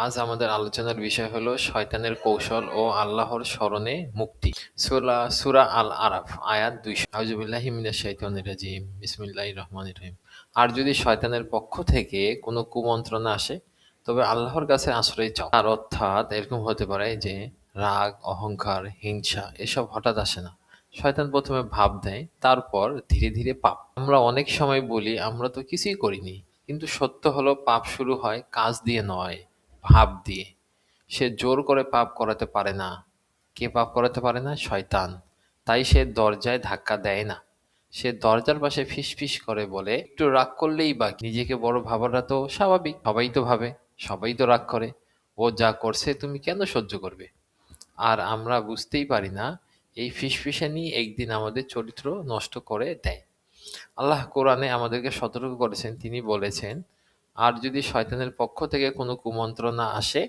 আজ আমাদের আলোচনার বিষয় হলো শয়তানের কৌশল ও আল্লাহর স্মরণে মুক্তি। সূরা আল আরাফ আয়াত 200। আউযুবিল্লাহি মিনাশ শাইতানির রাজিম। বিসমিল্লাহির রহমানির রহিম। আর যদি শয়তানের পক্ষ থেকে কোনো কুমন্ত্রণা আসে তবে আল্লাহর কাছে আশ্রয় চাও। আর অর্থাৎ এরকম হতে পারে যে রাগ, অহংকার, হিংসা এসব হঠাৎ আসে না। শয়তান প্রথমে ভাব দেয়, তারপর ধীরে ধীরে পাপ। আমরা অনেক সময় বলি আমরা তো কিছুই করিনি, কিন্তু সত্য হলো পাপ শুরু হয় কাজ দিয়ে নয়, ভাব দিয়ে। সে জোর করে পাপ করাতে পারে না। কে পাপ করাতে পারে না? শয়তান। তাই সে দরজায় ধাক্কা দেয় না। সে দরজার পাশে ফিসফিস করে বলে, একটু রাগ করলেই বা কি? নিজেকে বড় ভাবাটা তো স্বাভাবিক। সবাই তো ভাবে, সবাই তো রাগ করে। ও যা করছে তুমি কেন সহ্য করবে? আর আমরা বুঝতেই পারি না এই ফিসফিসানি একদিন আমাদের চরিত্র নষ্ট করে দেয়। আল্লাহ কোরআনে আমাদেরকে সতর্ক করেছেন। তিনি বলেছেন, আর যদি শয়তানের পক্ষ থেকে কোনো কুমন্ত্রণা আসে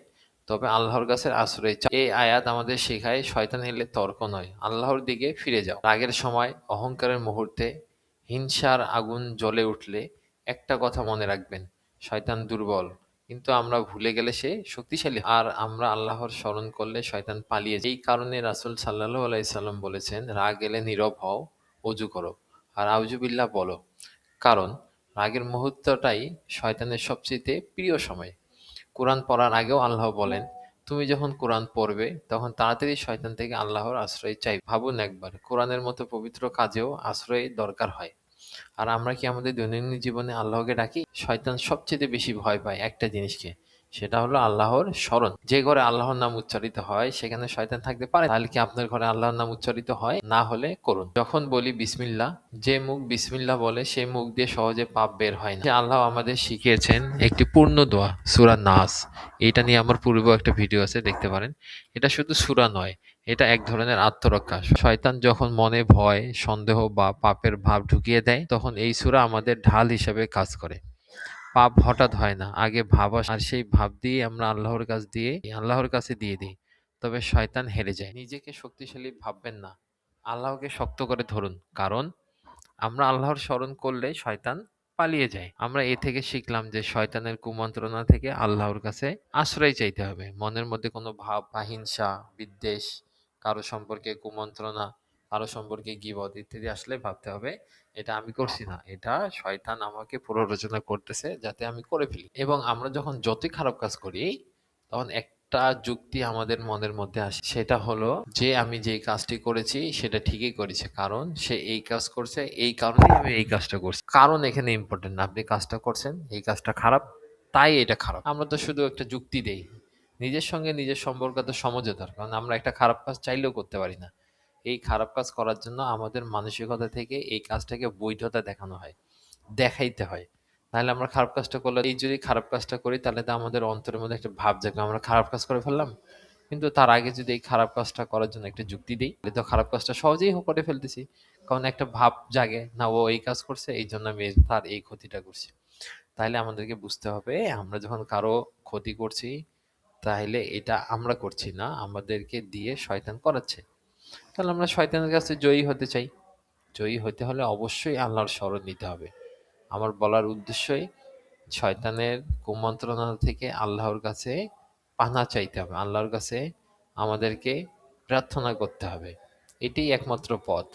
তবে আল্লাহর কাছে আশ্রয় চাও। এই আয়াত আমাদের শেখায় শয়তান এলে তর্ক নয়, আল্লাহর দিকে ফিরে যাও। রাগের সময়, অহংকারের মুহূর্তে, হিংসার আগুন জ্বলে উঠলে একটা কথা মনে রাখবেন, শয়তান দুর্বল, কিন্তু আমরা ভুলে গেলে সে শক্তিশালী। আর আমরা আল্লাহর স্মরণ করলে শয়তান পালিয়ে যায়। এই কারণে রাসূল সাল্লাল্লাহু আলাইহি সাল্লাম বলেছেন, রাগ এলে নীরব হও, ওযু করো আর আউযুবিল্লাহ বলো। কারণ রাগের মুহূর্তটাই শয়তানের সবচেয়ে প্রিয় সময়। কোরআন পড়ার আগেও আল্লাহ বলেন, তুমি যখন কোরআন পড়বে তখন তাড়াতাড়ি শয়তান থেকে আল্লাহর আশ্রয় চাই। ভাবুন একবার, কোরআনের মতো পবিত্র কাজেও আশ্রয় দরকার হয়। আর আমরা কি আমাদের দৈনন্দিন জীবনে আল্লাহকে ডাকি? শয়তান সবচেয়ে বেশি ভয় পায় একটা জিনিসকে, সেটা হলো আল্লাহর স্মরণ। যে ঘরে আল্লাহর নাম উচ্চারিত হয় সেখানে শয়তান থাকতে পারে? তাহলে কি আপনার ঘরে আল্লাহর নাম উচ্চারিত হয়? না হলে করুন। যখন বলি বিসমিল্লাহ, যে মুখ বিসমিল্লাহ বলে সেই মুখ দিয়ে সহজে পাপ বের হয় না। যে আল্লাহ আমাদের শিখিয়েছেন একটি পূর্ণ দোয়া, সূরা নাস। এইটা নিয়ে আমার পূর্বেও একটা ভিডিও আছে, দেখতে পারেন। এটা শুধু সূরা নয়, এটা এক ধরনের আত্মরক্ষা। শয়তান যখন মনে ভয়, সন্দেহ বা পাপের ভাব ঢুকিয়ে দেয় তখন এই সূরা আমাদের ঢাল হিসেবে কাজ করে। পাপ হঠাৎ হয় না, আগে ভাব আসে, আর সেই ভাব দিয়ে আমরা আল্লাহর কাছে দিয়ে দিই। তবে শয়তান হেরে যায়। নিজেকে শক্তিশালী ভাববেন না, আল্লাহকে শক্ত করে ধরুন। কারণ আমরা আল্লাহর স্মরণ করলে শয়তান পালিয়ে যায়। আমরা এ থেকে শিখলাম যে শয়তানের কুমন্ত্রণা থেকে আল্লাহর কাছে আশ্রয় চাইতে হবে। মনের মধ্যে কোনো ভাব বা হিংসা, বিদ্বেষ, কারো সম্পর্কে কুমন্ত্রণা, কারো সম্পর্কে গীবত ইত্যাদি আসলে ভাবতে হবে, এটা আমি করছি না, এটা শয়তান আমাকে প্ররোচনা করতেছে যাতে আমি করে ফেলি। এবং আমরা যখন যতই খারাপ কাজ করি তখন একটা যুক্তি আমাদের মনের মধ্যে আসে, সেটা হলো যে আমি যেই কাজটি করেছি সেটা ঠিকই করেছে, কারণ সে এই কাজ করছে, এই কারণেই আমি এই কাজটা করছি। কারণ এখানে ইম্পর্টেন্ট না, আপনি কাজটা করছেন, এই কাজটা খারাপ, তাই এটা খারাপ। আমরা তো শুধু একটা যুক্তি দেই। নিজের সঙ্গে নিজের সম্পর্ক তো সমঝোতার, কারণ আমরা একটা খারাপ কাজ চাইলেও করতে পারি না। এই খারাপ কাজ করার জন্য আমাদের মানসিকতা থেকে এই কাজটাকে বৈধতা দেখানো হয়, দেখাইতে হয়। নাহলে আমরা খারাপ কাজটা করলে, এই যদি খারাপ কাজটা করি তাহলে তো আমাদের অন্তরের মধ্যে একটা ভাব জাগবে আমরা খারাপ কাজ করে ফেললাম। কিন্তু তার আগে যদি এই খারাপ কাজটা করার জন্য একটা যুক্তি দিই তাহলে তো খারাপ কাজটা সহজেই করে ফেলতেছি। কারণ একটা ভাব জাগে না, ও এই কাজ করছে এই জন্য আমি তার এই ক্ষতিটা করছি। তাহলে আমাদেরকে বুঝতে হবে, আমরা যখন কারো ক্ষতি করছি তাহলে এটা আমরা করছি না, আমাদেরকে দিয়ে শয়তান করাচ্ছে। তাহলে আমরা শয়তানের কাছে জয়ী হতে চাই। জয়ী হতে হলে অবশ্যই আল্লাহর শরণ নিতে হবে। আমার বলার উদ্দেশ্যই শয়তানের কুমন্ত্রণা থেকে আল্লাহর কাছে পানা চাইতে হবে, আল্লাহর কাছে আমাদেরকে প্রার্থনা করতে হবে। এটাই একমাত্র পথ।